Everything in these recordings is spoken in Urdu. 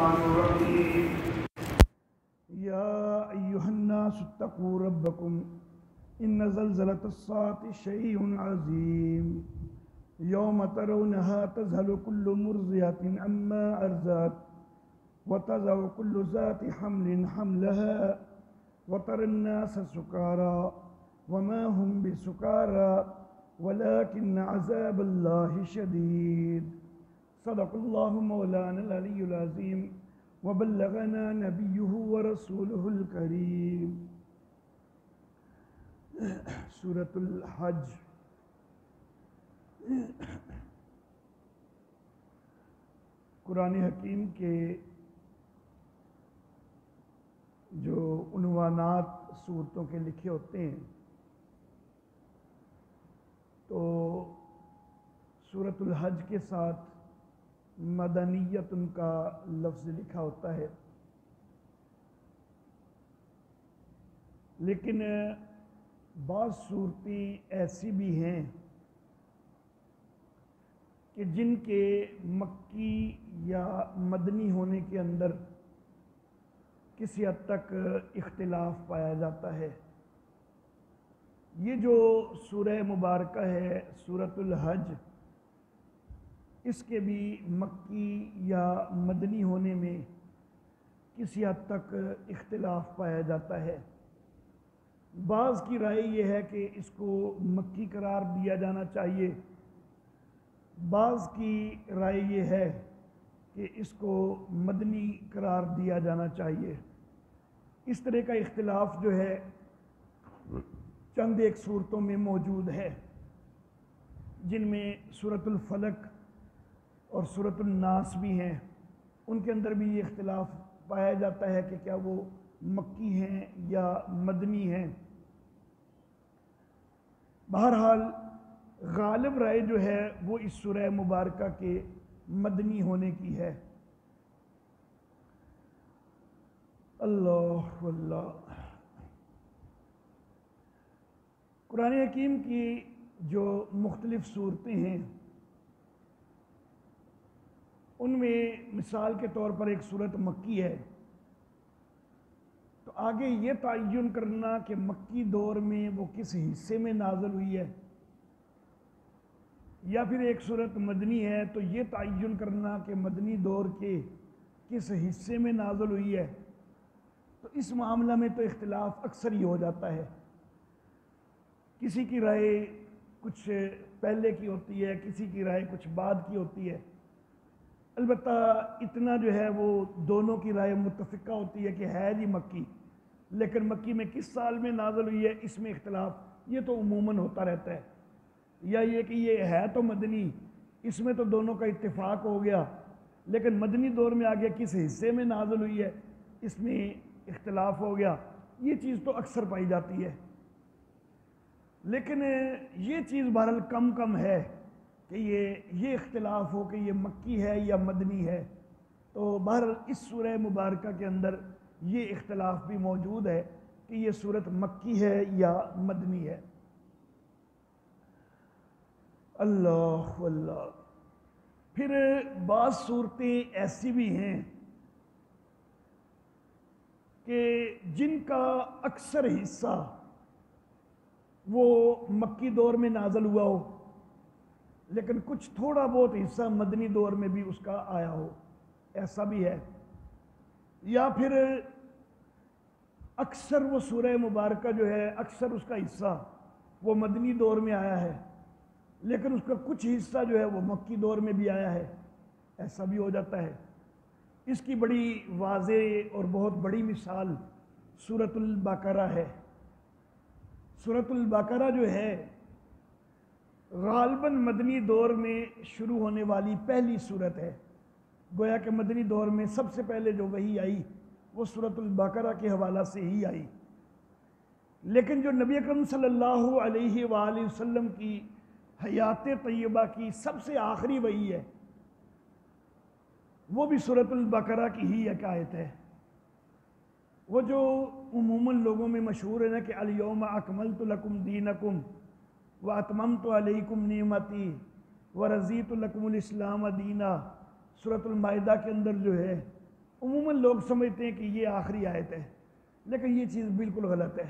الرحمن الرحيم يا أيها الناس اتقوا ربكم إن زلزلة الساعة شيء عظيم يوم ترونها تذهل كل مرضعة عما أرضعت وتضع كل ذات حمل حملها وترى الناس سكارى وما هم بسكارى ولكن عذاب الله شديد صدق الله مولانا العلي العظيم وبلغنا نبيه ورسوله الكريم. سورة الحج قرآن حکیم کے جو عنوانات سورتوں کے لکھے ہوتے ہیں تو سورۃ الحج کے ساتھ مدنیت ان کا لفظ لکھا ہوتا ہے، لیکن بعض صورتیں ایسی بھی ہیں کہ جن کے مکی یا مدنی ہونے کے اندر کسی حد تک اختلاف پایا جاتا ہے۔ یہ جو سورہ مبارکہ ہے سورۃ الحج، اس کے بھی مکی یا مدنی ہونے میں کسی حد تک اختلاف پایا جاتا ہے۔ بعض کی رائے یہ ہے کہ اس کو مکی قرار دیا جانا چاہیے، بعض کی رائے یہ ہے کہ اس کو مدنی قرار دیا جانا چاہیے۔ اس طرح کا اختلاف جو ہے چند ایک صورتوں میں موجود ہے، جن میں سورۃ الفلق اور سورۃ الناس بھی ہیں۔ ان کے اندر بھی یہ اختلاف پایا جاتا ہے کہ کیا وہ مکی ہیں یا مدنی ہیں۔ بہرحال غالب رائے جو ہے وہ اس سورہ مبارکہ کے مدنی ہونے کی ہے۔ اللہ واللہ۔ قرآن حکیم کی جو مختلف صورتیں ہیں ان میں مثال کے طور پر ایک صورت مکی ہے، تو آگے یہ تعین کرنا کہ مکی دور میں وہ کس حصے میں نازل ہوئی ہے، یا پھر ایک صورت مدنی ہے تو یہ تعین کرنا کہ مدنی دور کے کس حصے میں نازل ہوئی ہے، تو اس معاملہ میں تو اختلاف اکثر ہی ہو جاتا ہے۔ کسی کی رائے کچھ پہلے کی ہوتی ہے، کسی کی رائے کچھ بعد کی ہوتی ہے۔ البتہ اتنا جو ہے وہ دونوں کی رائے متفقہ ہوتی ہے کہ ہے جی مکی، لیکن مکی میں کس سال میں نازل ہوئی ہے اس میں اختلاف یہ تو عموماً ہوتا رہتا ہے، یا یہ کہ یہ ہے تو مدنی، اس میں تو دونوں کا اتفاق ہو گیا، لیکن مدنی دور میں آگے کس حصے میں نازل ہوئی ہے اس میں اختلاف ہو گیا۔ یہ چیز تو اکثر پائی جاتی ہے، لیکن یہ چیز بہرحال کم ہے کہ یہ اختلاف ہو کہ یہ مکی ہے یا مدنی ہے۔ تو بہرحال اس سورہ مبارکہ کے اندر یہ اختلاف بھی موجود ہے کہ یہ سورت مکی ہے یا مدنی ہے۔ اللہ واللہ۔ پھر بعض صورتیں ایسی بھی ہیں کہ جن کا اکثر حصہ وہ مکی دور میں نازل ہوا ہو، لیکن کچھ تھوڑا بہت حصہ مدنی دور میں بھی اس کا آیا ہو، ایسا بھی ہے۔ یا پھر اکثر وہ سورہ مبارکہ جو ہے اکثر اس کا حصہ وہ مدنی دور میں آیا ہے، لیکن اس کا کچھ حصہ جو ہے وہ مکی دور میں بھی آیا ہے، ایسا بھی ہو جاتا ہے۔ اس کی بڑی واضح اور بہت بڑی مثال سورۃ البقرہ ہے۔ سورۃ البقرہ جو ہے غالباً مدنی دور میں شروع ہونے والی پہلی سورت ہے، گویا کہ مدنی دور میں سب سے پہلے جو وحی آئی وہ سورۃ البقرہ کے حوالہ سے ہی آئی، لیکن جو نبی اکرم صلی اللہ علیہ وآلہ وسلم کی حیات طیبہ کی سب سے آخری وحی ہے وہ بھی سورۃ البقرہ کی ہی ایک آیت ہے۔ وہ جو عموماً لوگوں میں مشہور ہے نا کہ الیوم اکملت لکم دینکم واتممت علیکم نعمتی ورضیت لکم الاسلام دینا، سورۃ المائدہ کے اندر جو ہے عموماً لوگ سمجھتے ہیں کہ یہ آخری آیت ہے، لیکن یہ چیز بالکل غلط ہے،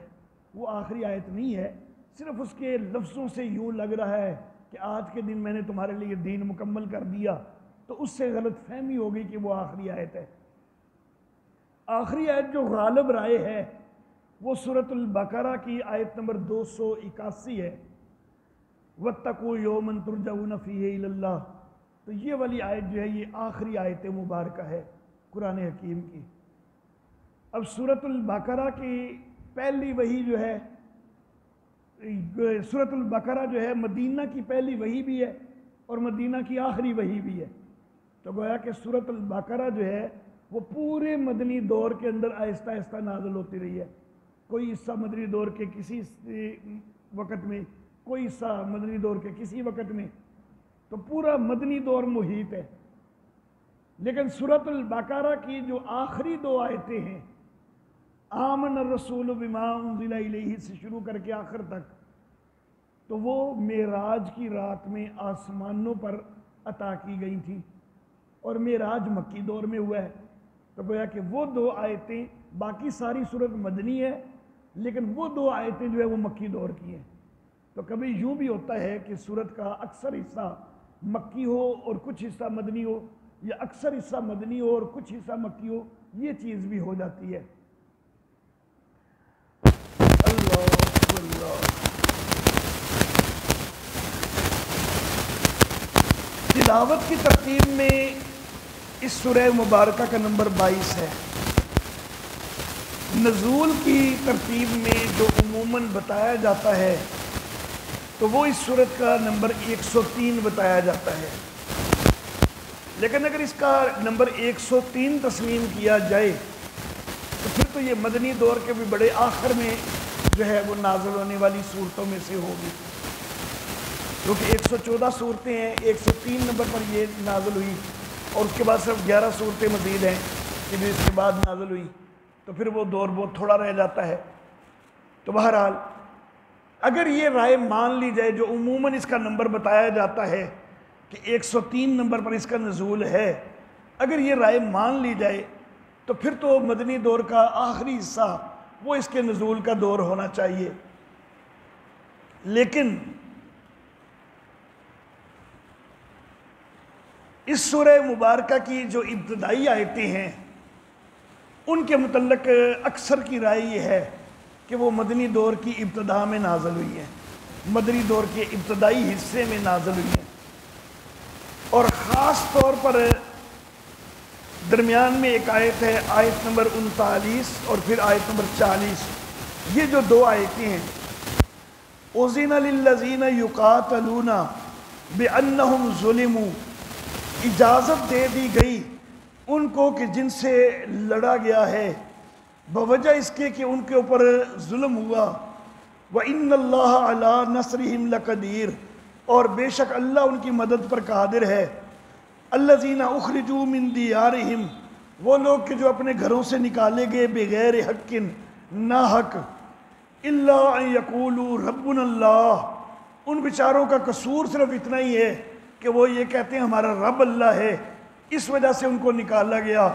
وہ آخری آیت نہیں ہے، صرف اس کے لفظوں سے یوں لگ رہا ہے کہ آج کے دن میں نے تمہارے لیے دین مکمل کر دیا، تو اس سے غلط فہمی ہوگی کہ وہ آخری آیت ہے۔ آخری آیت جو غالب رائے ہے وہ سورۃ البقرہ کی آیت نمبر 281 ہے، وَاتَّقُوا يَوْمًا تُرْجَعُونَ فِيهِ إِلَى اللَّهِ، تو یہ والی آیت جو ہے یہ آخری آیت مبارکہ ہے قرآن حکیم کی۔ اب سورۃ البقرہ کی پہلی وحی جو ہے، سورۃ البقرہ جو ہے مدینہ کی پہلی وحی بھی ہے اور مدینہ کی آخری وحی بھی ہے، تو گویا کہ سورۃ البقرہ جو ہے وہ پورے مدنی دور کے اندر آہستہ آہستہ نازل ہوتی رہی ہے، کوئی حصہ مدنی دور کے کسی وقت میں، کوئی حصہ مدنی دور کے کسی وقت میں، تو پورا مدنی دور محیط ہے۔ لیکن سورۃ البقرہ کی جو آخری دو آیتیں ہیں، آمن الرسول بما انزل الیہ سے شروع کر کے آخر تک، تو وہ معراج کی رات میں آسمانوں پر عطا کی گئی تھی، اور معراج مکی دور میں ہوا ہے، تو گویا کہ وہ دو آیتیں، باقی ساری سورت مدنی ہے لیکن وہ دو آیتیں جو ہے وہ مکی دور کی ہیں۔ تو کبھی یوں بھی ہوتا ہے کہ سورت کا اکثر حصہ مکی ہو اور کچھ حصہ مدنی ہو، یا اکثر حصہ مدنی ہو اور کچھ حصہ مکی ہو، یہ چیز بھی ہو جاتی ہے۔ اللہ تلاوت کی ترتیب میں اس سورہ مبارکہ کا نمبر 22 ہے۔ نزول کی ترتیب میں جو عموماً بتایا جاتا ہے تو وہ اس سورت کا نمبر 103 بتایا جاتا ہے، لیکن اگر اس کا نمبر 103 تسلیم کیا جائے تو پھر تو یہ مدنی دور کے بھی بڑے آخر میں جو ہے وہ نازل ہونے والی صورتوں میں سے ہوگی، کیونکہ 114 صورتیں ہیں، 103 نمبر پر یہ نازل ہوئی، اور اس کے بعد صرف 11 صورتیں مزید ہیں کہ جو اس کے بعد نازل ہوئی، تو پھر وہ دور بہت تھوڑا رہ جاتا ہے۔ تو بہرحال اگر یہ رائے مان لی جائے جو عموماً اس کا نمبر بتایا جاتا ہے کہ 103 نمبر پر اس کا نزول ہے، اگر یہ رائے مان لی جائے تو پھر تو مدنی دور کا آخری حصہ وہ اس کے نزول کا دور ہونا چاہیے۔ لیکن اس سورہ مبارکہ کی جو ابتدائی آیتیں ہیں ان کے متعلق اکثر کی رائے یہ ہے کہ وہ مدنی دور کی ابتدا میں نازل ہوئی ہیں، مدنی دور کے ابتدائی حصے میں نازل ہوئی ہیں، اور خاص طور پر درمیان میں ایک آیت ہے، آیت نمبر 39 اور پھر آیت نمبر 40، یہ جو دو آیتیں ہیں، اُذِنَ لِلَّذِينَ يُقَاتَلُونَ بِأَنَّهُمْ ظُلِمُوا، اجازت دے دی گئی ان کو کہ جن سے لڑا گیا ہے بوجہ اس کے کہ ان کے اوپر ظلم ہوا، وَإِنَّ اللَّهَ عَلَىٰ نَصْرِهِمْ لَقَدِيرٌ، اور بے شک اللہ ان کی مدد پر قادر ہے۔ الَّذِينَ أُخْرِجُوا مِن دِيَارِهِمْ، وہ لوگ کہ جو اپنے گھروں سے نکالے گئے بغیر حق، نا حق، إِلَّا أَن يَقُولُوا رَبُّنَا اللَّهُ، ان بیچاروں کا قصور صرف اتنا ہی ہے کہ وہ یہ کہتے ہیں ہمارا رب اللہ ہے، اس وجہ سے ان کو نکالا گیا۔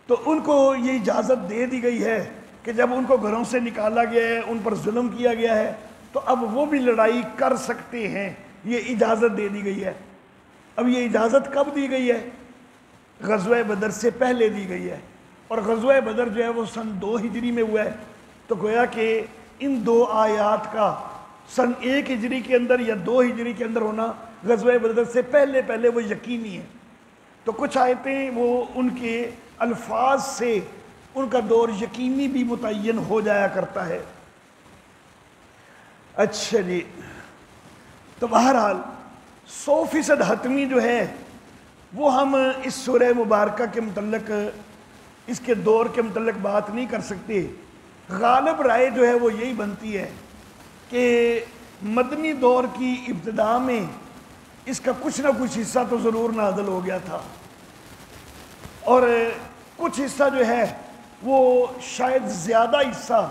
تو ان کو یہ اجازت دے دی گئی ہے کہ جب ان کو گھروں سے نکالا گیا ہے، ان پر ظلم کیا گیا ہے، تو اب وہ بھی لڑائی کر سکتے ہیں، یہ اجازت دے دی گئی ہے۔ اب یہ اجازت کب دی گئی ہے؟ غزوہ بدر سے پہلے دی گئی ہے، اور غزوہ بدر جو ہے وہ سن 2 ہجری میں ہوا ہے، تو گویا کہ ان دو آیات کا سن 1 ہجری کے اندر یا 2 ہجری کے اندر ہونا غزوہ بدر سے پہلے وہ یقینی ہے۔ تو کچھ آیتیں وہ ان کے الفاظ سے ان کا دور یقینی بھی متعین ہو جایا کرتا ہے۔ اچھا جی، تو بہرحال 100% حتمی جو ہے وہ ہم اس سورہ مبارکہ کے متعلق، اس کے دور کے متعلق بات نہیں کر سکتے۔ غالب رائے جو ہے وہ یہی بنتی ہے کہ مدنی دور کی ابتدا میں اس کا کچھ نہ کچھ حصہ تو ضرور نازل ہو گیا تھا، اور کچھ حصہ جو ہے وہ شاید زیادہ حصہ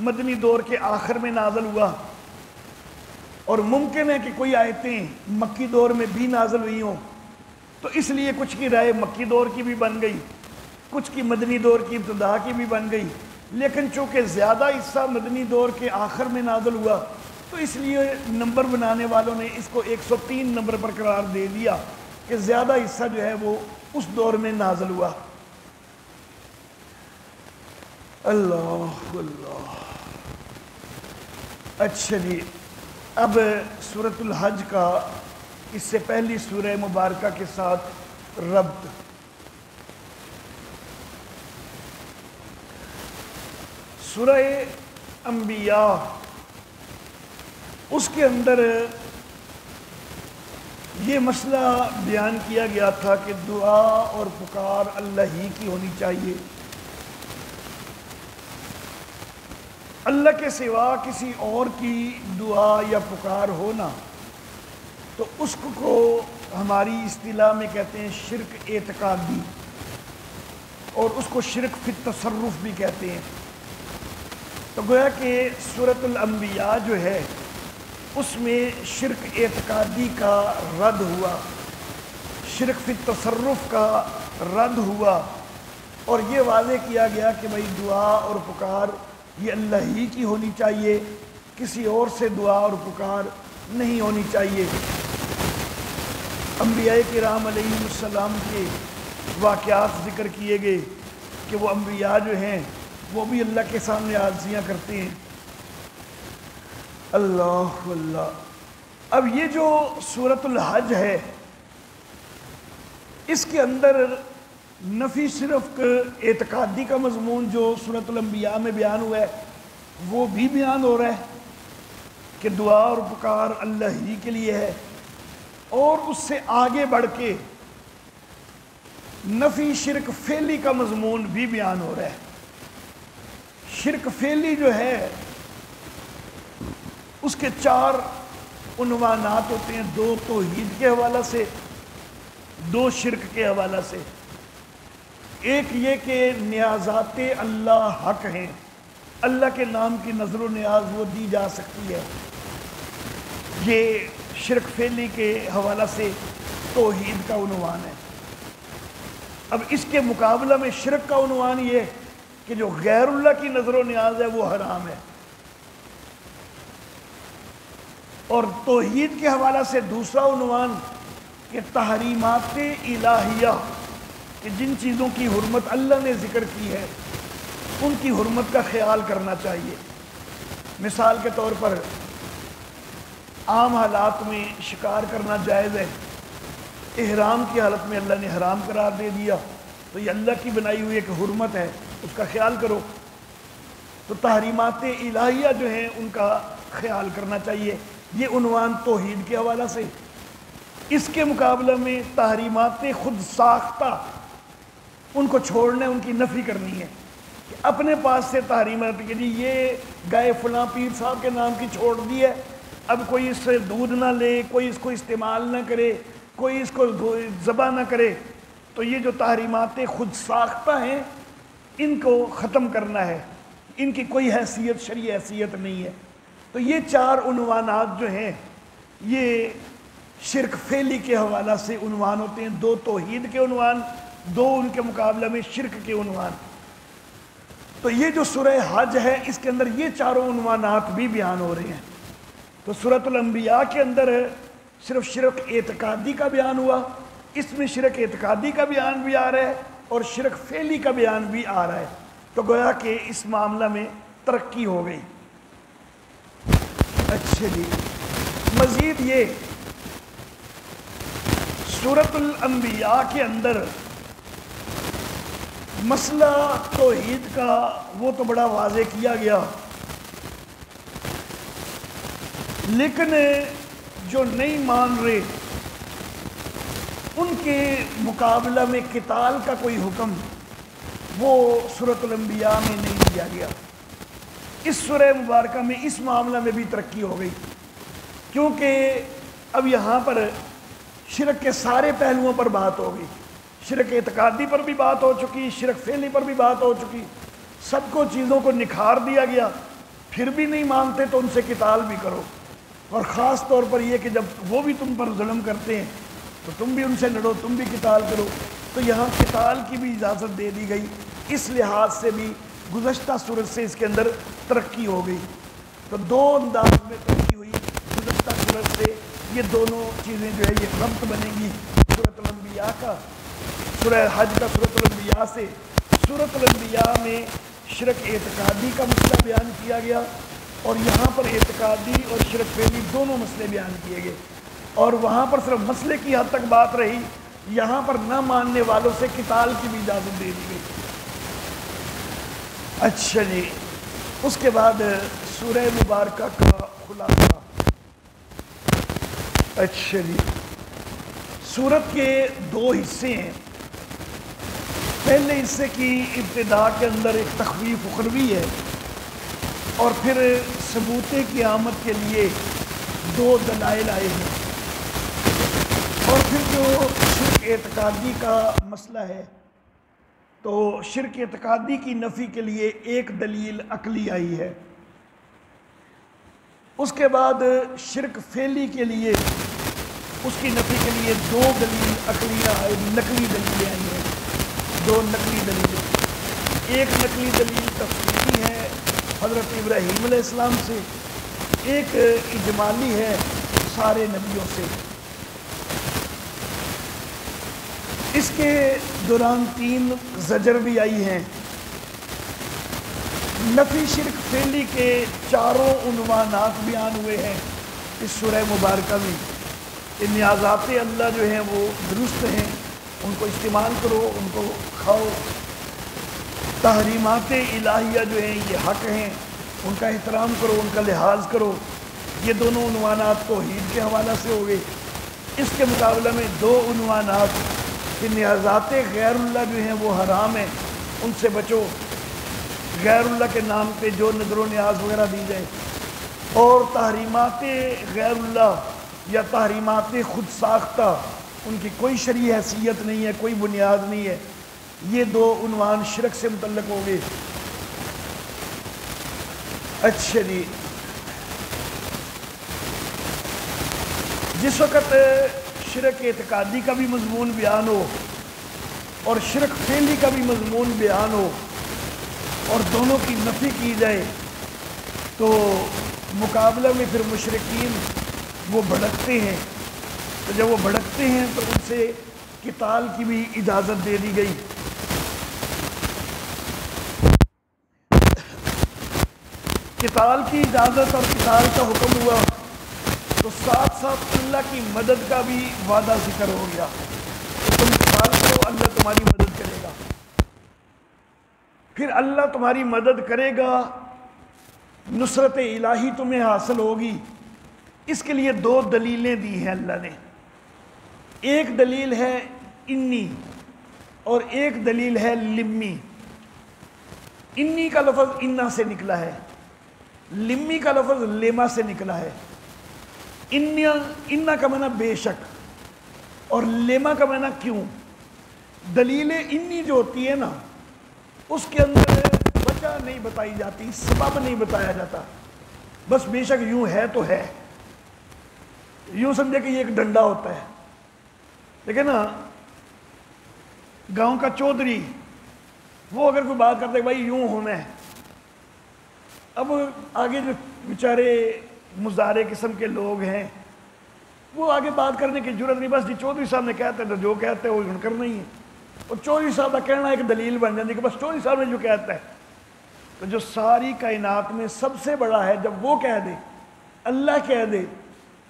مدنی دور کے آخر میں نازل ہوا، اور ممکن ہے کہ کوئی آیتیں مکی دور میں بھی نازل ہوئی ہوں، تو اس لیے کچھ کی رائے مکی دور کی بھی بن گئی، کچھ کی مدنی دور کی ابتدا کی بھی بن گئی، لیکن چونکہ زیادہ حصہ مدنی دور کے آخر میں نازل ہوا تو اس لیے نمبر بنانے والوں نے اس کو 103 نمبر پر قرار دے دیا کہ زیادہ حصہ جو ہے وہ اس دور میں نازل ہوا۔ اللہ اللہ۔ اچھا جی، اب سورۃ الحج کا اس سے پہلی سورہ مبارکہ کے ساتھ ربط۔ سورہ انبیاء، اس کے اندر یہ مسئلہ بیان کیا گیا تھا کہ دعا اور پکار اللہ ہی کی ہونی چاہیے، اللہ کے سوا کسی اور کی دعا یا پکار ہونا تو اس کو ہماری اصطلاح میں کہتے ہیں شرک اعتقادی، اور اس کو شرک فی التصرف بھی کہتے ہیں۔ تو گویا کہ سورۃ الانبیاء جو ہے اس میں شرک اعتقادی کا رد ہوا، شرک فی التصرف کا رد ہوا، اور یہ واضح کیا گیا کہ بھئی دعا اور پکار یہ اللہ ہی کی ہونی چاہیے، کسی اور سے دعا اور پکار نہیں ہونی چاہیے۔ انبیاء کرام علیہ السلام کے واقعات ذکر کیے گئے کہ وہ انبیاء جو ہیں وہ بھی اللہ کے سامنے عاجزیاں کرتے ہیں۔ اللہ اللہ۔ اب یہ جو سورۃ الحج ہے اس کے اندر نفی صرف اعتقادی کا مضمون جو سورۃ الانبیاء میں بیان ہوا ہے وہ بھی بیان ہو رہا ہے کہ دعا اور پکار اللہ ہی کے لیے ہے، اور اس سے آگے بڑھ کے نفی شرک فعلی کا مضمون بھی بیان ہو رہا ہے۔ شرک فعلی جو ہے اس کے 4 عنوانات ہوتے ہیں، 2 توحید کے حوالہ سے، 2 شرک کے حوالہ سے۔ ایک یہ کہ نیازات اللہ حق ہیں، اللہ کے نام کی نظر و نیاز وہ دی جا سکتی ہے، یہ شرک فعلی کے حوالہ سے توحید کا عنوان ہے۔ اب اس کے مقابلہ میں شرک کا عنوان یہ کہ جو غیر اللہ کی نظر و نیاز ہے وہ حرام ہے، اور توحید کے حوالہ سے دوسرا عنوان کہ تحریمات الہیہ، کہ جن چیزوں کی حرمت اللہ نے ذکر کی ہے ان کی حرمت کا خیال کرنا چاہیے۔ مثال کے طور پر عام حالات میں شکار کرنا جائز ہے، احرام کی حالت میں اللہ نے حرام قرار دے دیا تو یہ اللہ کی بنائی ہوئی ایک حرمت ہے، اس کا خیال کرو۔ تو تحریمات الہیہ جو ہیں ان کا خیال کرنا چاہیے، یہ عنوان توحید کے حوالہ سے۔ اس کے مقابلہ میں تحریمات خود ساختہ، ان کو چھوڑنا ہے، ان کی نفی کرنی ہے، کہ اپنے پاس سے تحریمات کہ جی یہ گائے فلاں پیر صاحب کے نام کی چھوڑ دی ہے، اب کوئی اس سے دودھ نہ لے، کوئی اس کو استعمال نہ کرے، کوئی اس کو ذبح نہ کرے، تو یہ جو تحریمات خود ساختہ ہیں ان کو ختم کرنا ہے، ان کی کوئی حیثیت شرعی حیثیت نہیں ہے۔ تو یہ 4 عنوانات جو ہیں یہ شرک فعلی کے حوالہ سے عنوان ہوتے ہیں، 2 توحید کے عنوان، 2 ان کے مقابلہ میں شرک کے عنوان۔ تو یہ جو سورہ حج ہے اس کے اندر یہ 4 عنوانات بھی بیان ہو رہے ہیں۔ تو سورۃ الانبیاء کے اندر صرف شرک اعتقادی کا بیان ہوا، اس میں شرک اعتقادی کا بیان بھی آ رہا ہے اور شرک فعلی کا بیان بھی آ رہا ہے، تو گویا کہ اس معاملہ میں ترقی ہو گئی۔ اچھا جی، مزید یہ سورۃ الانبیاء کے اندر مسئلہ توحید کا وہ تو بڑا واضح کیا گیا، لیکن جو نہیں مان رہے ان کے مقابلہ میں قتال کا کوئی حکم وہ سورۃ الانبیاء میں نہیں دیا گیا۔ اس سورہ مبارکہ میں اس معاملہ میں بھی ترقی ہو گئی، کیونکہ اب یہاں پر شرک کے سارے پہلوؤں پر بات ہو گئی، شرک اعتقادی پر بھی بات ہو چکی، شرک فعلی پر بھی بات ہو چکی، سب کو چیزوں کو نکھار دیا گیا۔ پھر بھی نہیں مانتے تو ان سے قتال بھی کرو، اور خاص طور پر یہ کہ جب وہ بھی تم پر ظلم کرتے ہیں تو تم بھی ان سے لڑو، تم بھی قتال کرو۔ تو یہاں قتال کی بھی اجازت دے دی گئی، اس لحاظ سے بھی گزشتہ صورت سے اس کے اندر ترقی ہو گئی۔ تو دو انداز میں ترقی ہوئی گزشتہ صورت سے، یہ دونوں چیزیں جو ہے یہ ربط بنے گی سورۃ الانبیاء کا، سورہ حج کا سورۃ الانبیاء سے۔ سورۃ الانبیاء میں شرک اعتقادی کا مسئلہ بیان کیا گیا، اور یہاں پر اعتقادی اور شرک فعلی دونوں مسئلے بیان کیے گئے، اور وہاں پر صرف مسئلے کی حد تک بات رہی، یہاں پر نہ ماننے والوں سے قتال کی بھی اجازت دے دی گئی۔ اچھا جی، اس کے بعد سورہ مبارکہ کا خلاصہ۔ اچھا جی، سورت کے دو حصے ہیں۔ پہلے حصے کی ابتدا کے اندر ایک تخویف اخروی ہے، اور پھر ثبوت قیامت کے لیے دو دلائل آئے ہیں، اور پھر جو شرک اعتقادی کا مسئلہ ہے تو شرک اعتقادی کی نفی کے لیے ایک دلیل عقلی آئی ہے۔ اس کے بعد شرک فعلی کے لیے، اس کی نفی کے لیے دو دلیل عقلیہ آئی، نقلی دلیلیں آئی ہیں، دو نقلی دلیلیں۔ ایک نقلی دلیل تفصیلی ہے حضرت ابراہیم علیہ السلام سے، ایک اجمالی ہے سارے نبیوں سے۔ اس کے دوران تین زجر بھی آئی ہیں۔ نفی شرک فعلی کے چاروں عنوانات بیان ہوئے ہیں اس سورہ مبارکہ میں، کہ نیازات اللہ جو ہیں وہ درست ہیں، ان کو استعمال کرو، ان کو کھاؤ۔ تحریمات الہیہ جو ہیں یہ حق ہیں، ان کا احترام کرو، ان کا لحاظ کرو۔ یہ دونوں عنوانات توحید کے حوالہ سے ہو گئے۔ اس کے مقابلہ میں دو عنوانات کہ نیازات غیر اللہ جو ہیں وہ حرام ہیں، ان سے بچو، غیر اللہ کے نام پہ جو نظر و نیاز وغیرہ دی جائے، اور تحریمات غیر اللہ یا تحریمات خود ساختہ، ان کی کوئی شرعی حیثیت نہیں ہے، کوئی بنیاد نہیں ہے۔ یہ دو عنوان شرک سے متعلق ہو گئے۔ اچھا جی، جس وقت شرک اعتقادی کا بھی مضمون بیان ہو اور شرک فعلی کا بھی مضمون بیان ہو، اور دونوں کی نفی کی جائے، تو مقابلہ میں پھر مشرکین وہ بھڑکتے ہیں۔ تو جب وہ بھڑکتے ہیں تو ان سے قتال کی بھی اجازت دے دی گئی۔ قتال کی اجازت اور قتال کا حکم ہوا تو ساتھ ساتھ اللہ کی مدد کا بھی وعدہ ذکر ہو گیا کہ تم قتال کرو، اللہ تمہاری مدد کرے گا۔ پھر اللہ تمہاری مدد کرے گا، نصرت الہی تمہیں حاصل ہوگی۔ اس کے لیے دو دلیلیں دی ہیں اللہ نے۔ ایک دلیل ہے انی اور ایک دلیل ہے لمی۔ انی کا لفظ انا سے نکلا ہے، لمی کا لفظ لیما سے نکلا ہے۔ انا کا معنی بے شک اور لیما کا معنی کیوں۔ دلیل انی جو ہوتی ہے نا، اس کے اندر وجہ نہیں بتائی جاتی، سبب نہیں بتایا جاتا، بس بے شک یوں ہے تو ہے۔ یوں سمجھے کہ یہ ایک ڈنڈا ہوتا ہے، لیکن نا گاؤں کا چودھری وہ اگر کوئی بات کرتا ہے بھائی یوں ہونا ہے، اب آگے جو بیچارے مزارے قسم کے لوگ ہیں وہ آگے بات کرنے کی جرت نہیں، بس جی چودھری صاحب نے کہتے ہیں تو جو کہتے ہیں وہ کرنا ہی ہے، اور چودھری صاحب کا کہنا ایک دلیل بن جاتی ہے کہ بس چودھری صاحب نے جو کہتا ہے۔ تو جو ساری کائنات میں سب سے بڑا ہے، جب وہ کہہ دے، اللہ کہہ دے،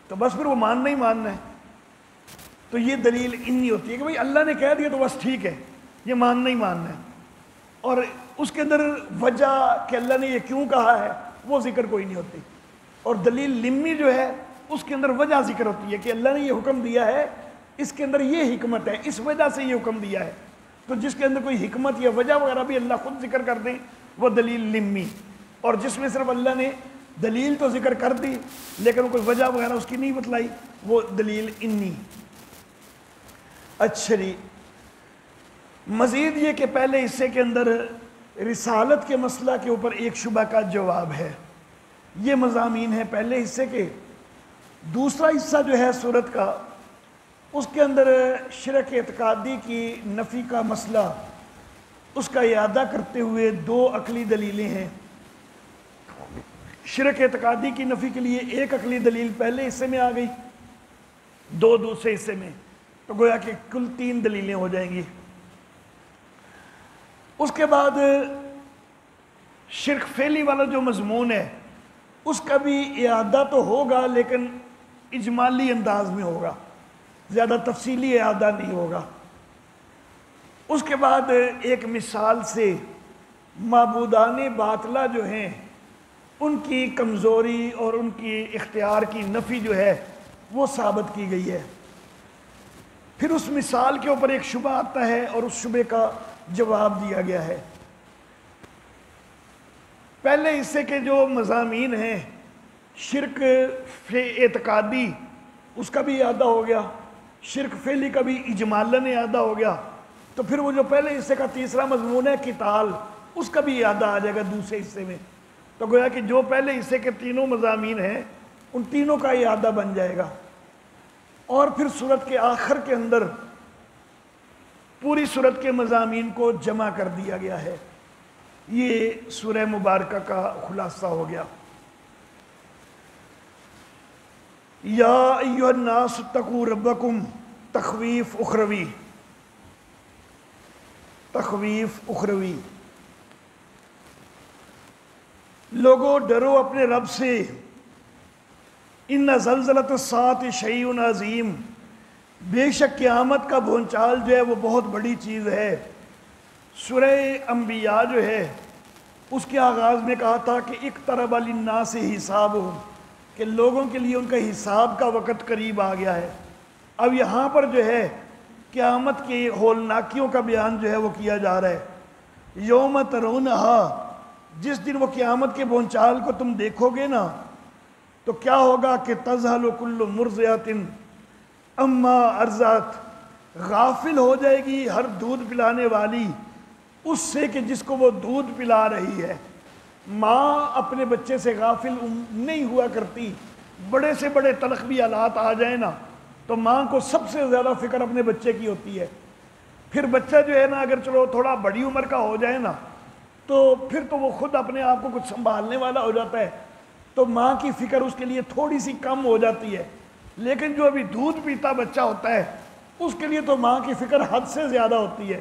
تو بس پھر وہ ماننا ہی ماننا ہے۔ تو یہ دلیل انی ہوتی ہے کہ بھائی اللہ نے کہہ دیا تو بس ٹھیک ہے، یہ ماننا ہی ماننا ہے، اور اس کے اندر وجہ کہ اللہ نے یہ کیوں کہا ہے وہ ذکر کوئی نہیں ہوتی۔ اور دلیل لمی جو ہے اس کے اندر وجہ ذکر ہوتی ہے کہ اللہ نے یہ حکم دیا ہے، اس کے اندر یہ حکمت ہے، اس وجہ سے یہ حکم دیا ہے۔ تو جس کے اندر کوئی حکمت یا وجہ وغیرہ بھی اللہ خود ذکر کر دیں وہ دلیل لمی، اور جس میں صرف اللہ نے دلیل تو ذکر کر دی لیکن کوئی وجہ وغیرہ اس کی نہیں بتلائی وہ دلیل انی۔ اچھا جی، مزید یہ کہ پہلے حصے کے اندر رسالت کے مسئلہ کے اوپر ایک شبہ کا جواب ہے، یہ مضامین ہیں پہلے حصے کے۔ دوسرا حصہ جو ہے سورت کا اس کے اندر شرک اعتقادی کی نفی کا مسئلہ، اس کا اعادہ کرتے ہوئے دو عقلی دلیلیں ہیں۔ شرک اعتقادی کی نفی کے لیے ایک عقلی دلیل پہلے حصے میں آ گئی، دو دوسرے حصے میں، تو گویا کہ کل 3 دلیلیں ہو جائیں گی۔ اس کے بعد شرک فعلی والا جو مضمون ہے اس کا بھی اعادہ تو ہوگا، لیکن اجمالی انداز میں ہوگا، زیادہ تفصیلی اعادہ نہیں ہوگا۔ اس کے بعد ایک مثال سے معبودان باطلہ جو ہیں ان کی کمزوری اور ان کی اختیار کی نفی جو ہے وہ ثابت کی گئی ہے۔ پھر اس مثال کے اوپر ایک شبہ آتا ہے اور اس شبہ کا جواب دیا گیا ہے۔ پہلے حصے کے جو مضامین ہیں شرک اعتقادی، اس کا بھی اعادہ ہو گیا، شرک فعلی کا بھی اجمالاً اعادہ ہو گیا، تو پھر وہ جو پہلے حصے کا تیسرا مضمون ہے قتال، اس کا بھی اعادہ آ جائے گا دوسرے حصے میں۔ تو گویا کہ جو پہلے حصے کے تینوں مضامین ہیں ان تینوں کا اعادہ بن جائے گا، اور پھر سورت کے آخر کے اندر پوری سورت کے مضامین کو جمع کر دیا گیا ہے۔ یہ سورہ مبارکہ کا خلاصہ ہو گیا۔ یا ایھا الناس اتقوا ربکم، تخویف اخروی، تخویف اخروی، لوگو ڈرو اپنے رب سے، ان زلزلۃ الساعۃ شیء عظیم، بے شک قیامت کا بھونچال جو ہے وہ بہت بڑی چیز ہے۔ سورہ انبیاء جو ہے اس کے آغاز میں کہا تھا کہ اقترب للناس حسابہم، کہ لوگوں کے لیے ان کا حساب کا وقت قریب آ گیا ہے۔ اب یہاں پر جو ہے قیامت کی ہولناکیوں کا بیان جو ہے وہ کیا جا رہا ہے۔ یوم ترونہا، جس دن وہ قیامت کے بھونچال کو تم دیکھو گے نا تو کیا ہوگا کہ تذہل کل مرضعۃ اما ارضعت، غافل ہو جائے گی ہر دودھ پلانے والی اس سے کہ جس کو وہ دودھ پلا رہی ہے۔ ماں اپنے بچے سے غافل نہیں ہوا کرتی، بڑے سے بڑے تلخ بھی حالات آ جائیں نا تو ماں کو سب سے زیادہ فکر اپنے بچے کی ہوتی ہے۔ پھر بچہ جو ہے نا اگر چلو تھوڑا بڑی عمر کا ہو جائے نا تو پھر تو وہ خود اپنے آپ کو کچھ سنبھالنے والا ہو جاتا ہے، تو ماں کی فکر اس کے لیے تھوڑی سی کم ہو جاتی ہے۔ لیکن جو ابھی دودھ پیتا بچہ ہوتا ہے اس کے لیے تو ماں کی فکر حد سے زیادہ ہوتی ہے،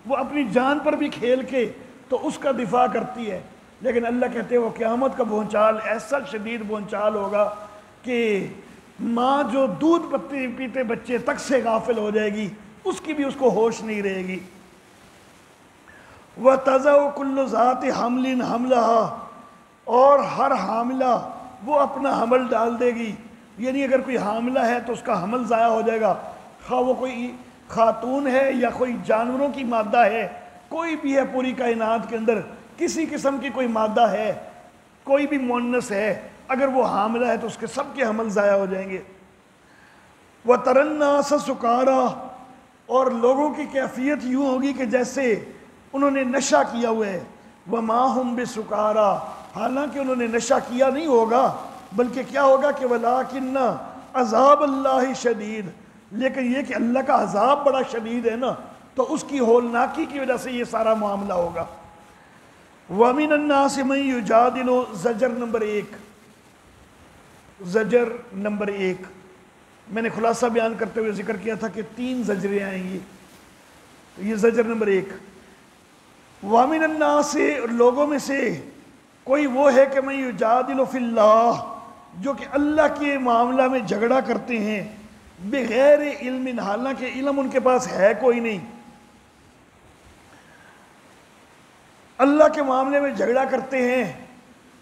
وہ اپنی جان پر بھی کھیل کے تو اس کا دفاع کرتی ہے۔ لیکن اللہ کہتے ہیں وہ قیامت کا بھونچال ایسا شدید بھونچال ہوگا کہ ماں جو دودھ پیتے بچے تک سے غافل ہو جائے گی، اس کی بھی اس کو ہوش نہیں رہے گی۔ وَتَضَعُ كُلُّ ذَاتِ حَمْلٍ حَمْلَهَا، اور ہر حاملہ وہ اپنا حمل ڈال دے گی، یعنی اگر کوئی حاملہ ہے تو اس کا حمل ضائع ہو جائے گا، خواہ وہ کوئی خاتون ہے یا کوئی جانوروں کی مادہ ہے، کوئی بھی ہے پوری کائنات کے اندر کسی قسم کی کوئی مادہ ہے، کوئی بھی مؤنث ہے، اگر وہ حاملہ ہے تو اس کے سب کے حمل ضائع ہو جائیں گے۔ وَتَرَى النَّاسَ سُكَارَىٰ، اور لوگوں کی کیفیت یوں ہوگی کہ جیسے انہوں نے نشہ کیا ہوا ہے۔ وَمَا هُمْ بِسُكَارَىٰ، حالانکہ انہوں نے نشہ کیا نہیں ہوگا، بلکہ کیا ہوگا کہ وَلَٰكِنَّ عَذَابَ اللَّهِ شَدِيدٌ، لیکن یہ کہ اللہ کا عذاب بڑا شدید ہے نا، تو اس کی ہولناکی کی وجہ سے یہ سارا معاملہ ہوگا۔ وَمِنَ النَّاسِ مَن يُجَادِلُ، زجر نمبر 1، زجر نمبر 1 میں نے خلاصہ بیان کرتے ہوئے ذکر کیا تھا کہ 3 زجریں آئیں گی، تو یہ زجر نمبر 1۔ وَمِنَ النَّاسِ، لوگوں میں سے کوئی وہ ہے کہ مَن يُجَادِلُ فِي اللَّهِ، جو کہ اللہ کے معاملہ میں جھگڑا کرتے ہیں، بغیر علم، حالانکہ علم ان کے پاس ہے کوئی نہیں، اللہ کے معاملے میں جھگڑا کرتے ہیں۔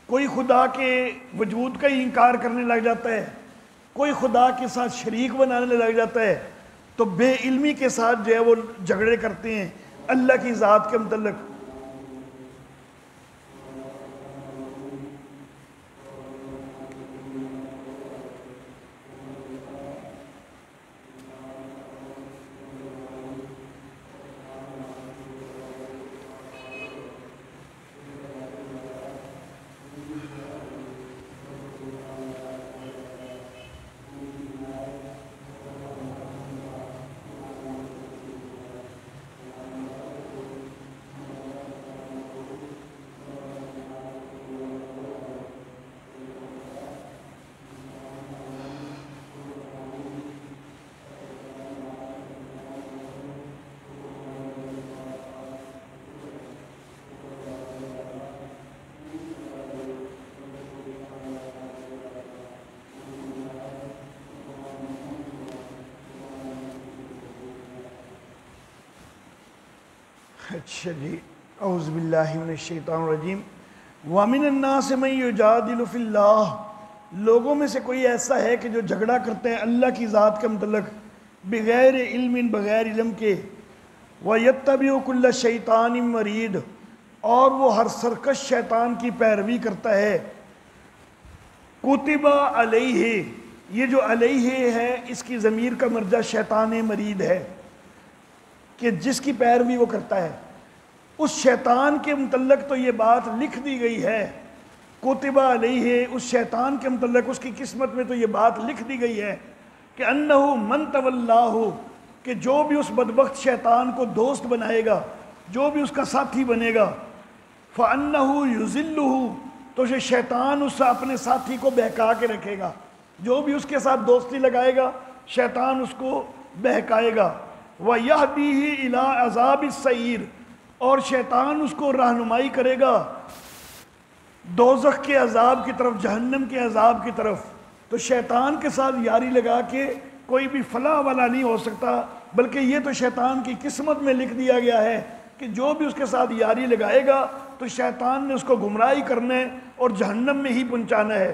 کوئی خدا کے وجود کا ہی انکار کرنے لگ جاتا ہے، کوئی خدا کے ساتھ شریک بنانے لگ جاتا ہے، تو بے علمی کے ساتھ جو ہے وہ جھگڑے کرتے ہیں اللہ کی ذات کے متعلق۔ اچھا جی، اعوذ باللہ من الشیطان الرجیم۔ وَمِنَ النَّاسِ مَن يُجَادِلُ فِي اللَّهِ، لوگوں میں سے کوئی ایسا ہے کہ جو جھگڑا کرتے ہیں اللہ کی ذات کے متعلق، بغیر علم، بغیر علم کے، وَيَتَّبِعُ كُلَّ شَيْطَانٍ مَرِيدٍ، اور وہ ہر سرکش شیطان کی پیروی کرتا ہے۔ کتب علیہ، یہ جو علیہ ہے اس کی ضمیر کا مرجع شیطان مرید ہے، کہ جس کی پیروی وہ کرتا ہے، اس شیطان کے متعلق تو یہ بات لکھ دی گئی ہے۔ کتب علیہ، اس شیطان کے متعلق اس کی قسمت میں تو یہ بات لکھ دی گئی ہے کہ انہو من تولاہ، کہ جو بھی اس بدبخت شیطان کو دوست بنائے گا، جو بھی اس کا ساتھی بنے گا، فَأَنَّهُ يُذِلُّهُ، تو یہ شیطان اس اپنے ساتھی کو بہکا کے رکھے گا۔ جو بھی اس کے ساتھ دوستی لگائے گا شیطان اس کو بہکائے گا۔ وَيَهْدِيهِ إِلَىٰ عَذَابِ السَّعِيرِ، اور شیطان اس کو رہنمائی کرے گا دوزخ کے عذاب کی طرف، جہنم کے عذاب کی طرف۔ تو شیطان کے ساتھ یاری لگا کے کوئی بھی فلاح والا نہیں ہو سکتا، بلکہ یہ تو شیطان کی قسمت میں لکھ دیا گیا ہے کہ جو بھی اس کے ساتھ یاری لگائے گا تو شیطان نے اس کو گمراہی کرنا ہے اور جہنم میں ہی پہنچانا ہے۔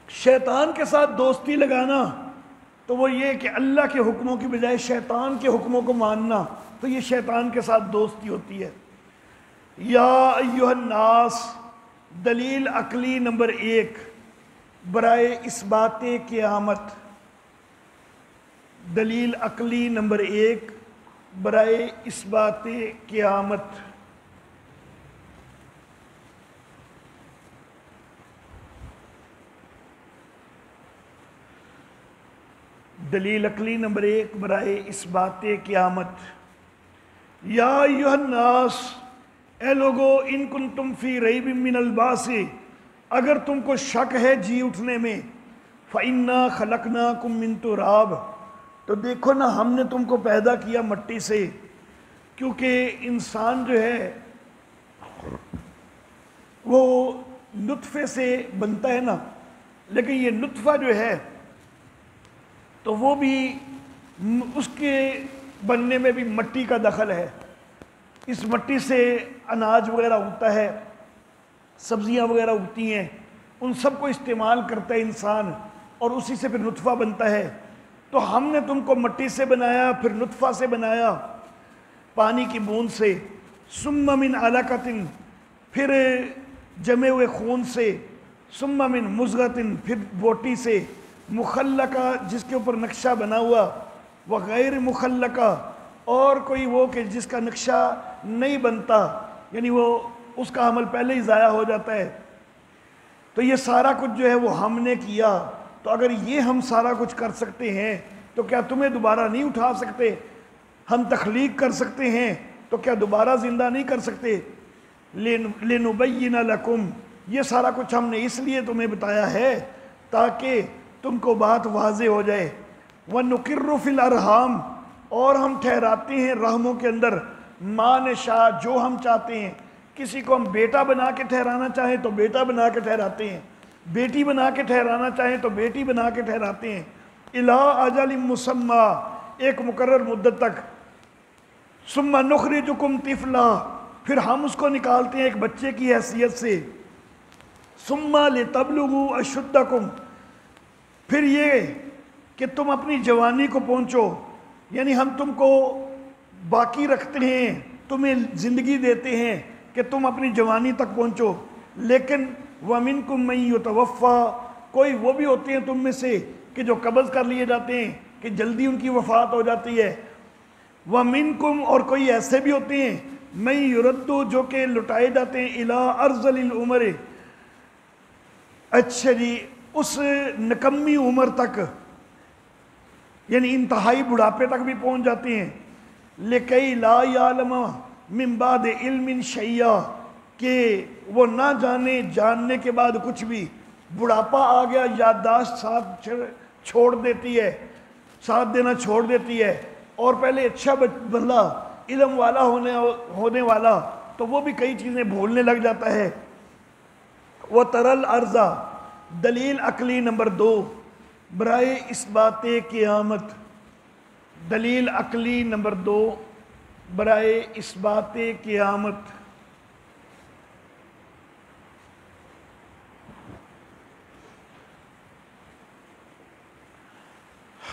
شیطان کے ساتھ دوستی لگانا تو وہ یہ کہ اللہ کے حکموں کی بجائے شیطان کے حکموں کو ماننا، تو یہ شیطان کے ساتھ دوستی ہوتی ہے۔ یا ایہا الناس، دلیل عقلی نمبر 1 برائے اثبات قیامت، دلیل عقلی نمبر 1 برائے اثبات قیامت۔ دلیل عقلی نمبر 1 برائے اثبات قیامت۔ یا ایہا الناس، اے لوگو، ان کنتم فی ریب من البعث، اگر تم کو شک ہے جی اٹھنے میں، فإنا خلقناکم من تراب، تو دیکھو نا ہم نے تم کو پیدا کیا مٹی سے، کیونکہ انسان جو ہے وہ نطفے سے بنتا ہے نا، لیکن یہ نطفہ جو ہے تو وہ بھی اس کے بننے میں بھی مٹی کا دخل ہے۔ اس مٹی سے اناج وغیرہ ہوتا ہے، سبزیاں وغیرہ اگتی ہیں، ان سب کو استعمال کرتا ہے انسان، اور اسی سے پھر نطفہ بنتا ہے۔ تو ہم نے تم کو مٹی سے بنایا، پھر نطفہ سے بنایا، پانی کی بوند سے، ثم من علقۃ، پھر جمے ہوئے خون سے، ثم من مضغۃ، پھر بوٹی سے، مخلقہ جس کے اوپر نقشہ بنا ہوا، وغیر مخلقہ، اور کوئی وہ کہ جس کا نقشہ نہیں بنتا، یعنی وہ اس کا عمل پہلے ہی ضائع ہو جاتا ہے۔ تو یہ سارا کچھ جو ہے وہ ہم نے کیا۔ تو اگر یہ ہم سارا کچھ کر سکتے ہیں تو کیا تمہیں دوبارہ نہیں اٹھا سکتے؟ ہم تخلیق کر سکتے ہیں تو کیا دوبارہ زندہ نہیں کر سکتے؟ لِنُبَيِّنَ لَكُمْ، یہ سارا کچھ ہم نے اس لیے تمہیں بتایا ہے تاکہ تم کو بات واضح ہو جائے۔ وَنُقِرُّ فِي الْأَرْحَامِ، اور ہم ٹھہراتے ہیں رحموں کے اندر، مَا نَشَاءُ، جو ہم چاہتے ہیں۔ کسی کو ہم بیٹا بنا کے ٹھہرانا چاہیں تو بیٹا بنا کے ٹھہراتے ہیں، بیٹی بنا کے ٹھہرانا چاہیں تو بیٹی بنا کے ٹھہراتے ہیں۔ اِلَىٰ أَجَلٍ مُّسَمًّى، ایک مقرر مدت تک۔ ثُمَّ نُخْرِجُكُمْ طِفْلًا، پھر ہم اس کو نکالتے ہیں ایک بچے کی حیثیت سے۔ ثُمَّ لِتَبْلُغُوا أَشُدَّكُمْ، پھر یہ کہ تم اپنی جوانی کو پہنچو، یعنی ہم تم کو باقی رکھتے ہیں، تمہیں زندگی دیتے ہیں کہ تم اپنی جوانی تک پہنچو۔ لیکن وَمِنْكُمْ مَن يُتَوَفَّى، کوئی وہ بھی ہوتے ہیں تم میں سے کہ جو قبض کر لیے جاتے ہیں، کہ جلدی ان کی وفات ہو جاتی ہے۔ وَمِنْكُمْ، اور کوئی ایسے بھی ہوتے ہیں مَن يُرَدُّ، جو کہ لٹائے جاتے ہیں إِلَىٰ أَرْذَلِ الْعُمَرِ، اچھا جی، اس نکمی عمر تک، یعنی انتہائی بڑھاپے تک بھی پہنچ جاتے ہیں۔ لِكَيْ لَا يَعْلَمَ مِن بَعْدِ عِلْمٍ شَيْئًا، کہ وہ نہ جانے جاننے کے بعد کچھ بھی۔ بڑھاپا آ گیا، یادداشت ساتھ چھوڑ دیتی ہے، ساتھ دینا چھوڑ دیتی ہے، اور پہلے اچھا بندہ علم والا ہونے والا تو وہ بھی کئی چیزیں بھولنے لگ جاتا ہے۔ وَتَرَى الْأَرْضَ، دلیل عقلی نمبر 2 برائے اثبات قیامت، دلیل عقلی نمبر 2 برائے اثبات قیامت۔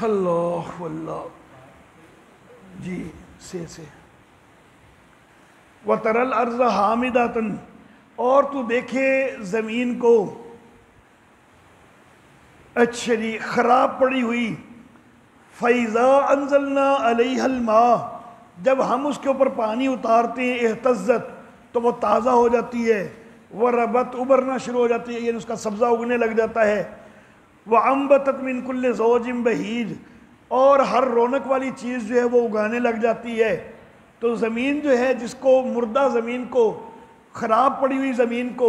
اللہ اللہ جی سے وَتَرَى الْأَرْضَ حَامِدَةً، اور تو دیکھے زمین کو اچھا جی خراب پڑی ہوئی، فَإِذَا أَنزَلْنَا عَلَيْهَا الْمَاءَ، جب ہم اس کے اوپر پانی اتارتے ہیں، اہتزت، تو وہ تازہ ہو جاتی ہے، وَرَبَتْ ابھرنا شروع ہو جاتی ہے، یعنی اس کا سبزہ اگنے لگ جاتا ہے، وَأَنبَتَتْ مِن كُلِّ زَوْجٍ بَهِيجٍ، اور ہر رونق والی چیز جو ہے وہ اگانے لگ جاتی ہے۔ تو زمین جو ہے، جس کو مردہ زمین کو، خراب پڑی ہوئی زمین کو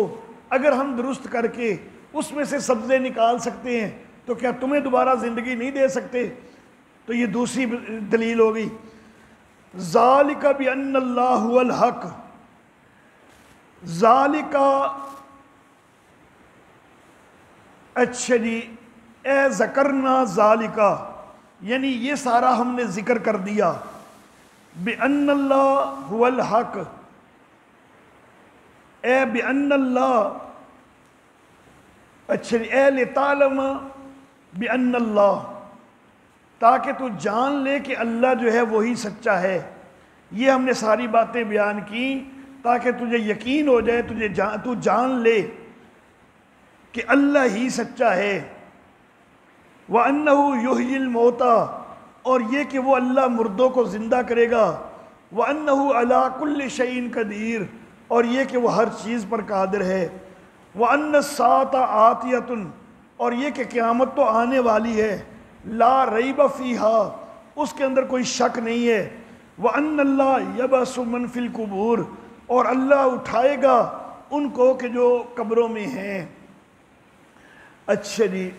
اگر ہم درست کر کے اس میں سے سبزے نکال سکتے ہیں تو کیا تمہیں دوبارہ زندگی نہیں دے سکتے؟ تو یہ دوسری دلیل ہوگی۔ ذالک بأن اللہ هو الحق، ذالک اچھا جی اے ذکرنا ذالکا، یعنی یہ سارا ہم نے ذکر کر دیا، بأن اللہ هو الحق، اے بأن اللہ اچھا جی اے لتعلم بأن اللہ، تاکہ تو جان لے کہ اللہ جو ہے وہی سچا ہے۔ یہ ہم نے ساری باتیں بیان کی تاکہ تجھے یقین ہو جائے، تو جان لے کہ اللہ ہی سچا ہے۔ وَأَنَّهُ يُحْيِي الْمَوْتَى، اور یہ کہ وہ اللہ مردوں کو زندہ کرے گا، وَأَنَّهُ عَلَىٰ كُلِّ شَيْءٍ قَدِيرٌ، اور یہ کہ وہ ہر چیز پر قادر ہے، وَأَنَّ السَّاعَةَ آتِيَةٌ، اور یہ کہ قیامت تو آنے والی ہے، لا ریب فیہا، اس کے اندر کوئی شک نہیں ہے، وَأَنَّ اللَّهَ يَبْعَثُ مَن فِي الْقُبُورِ، اور اللہ اٹھائے گا ان کو کہ جو قبروں میں ہیں۔ اچھا جی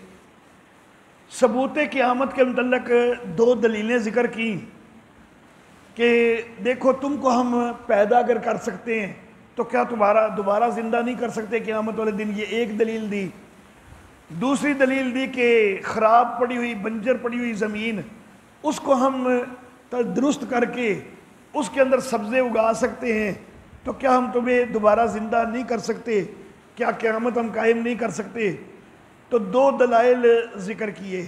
ثبوت قیامت کے متعلق دو دلیلیں ذکر کی کہ دیکھو تم کو ہم پیدا اگر کر سکتے ہیں تو کیا دوبارہ زندہ نہیں کر سکتے قیامت والے دن، یہ ایک دلیل دی۔ دوسری دلیل دی کہ خراب پڑی ہوئی بنجر پڑی ہوئی زمین، اس کو ہم درست کر کے اس کے اندر سبزے اگا سکتے ہیں، تو کیا ہم تمہیں دوبارہ زندہ نہیں کر سکتے؟ کیا قیامت ہم قائم نہیں کر سکتے؟ تو دو دلائل ذکر کیے۔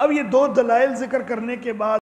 اب یہ دو دلائل ذکر کرنے کے بعد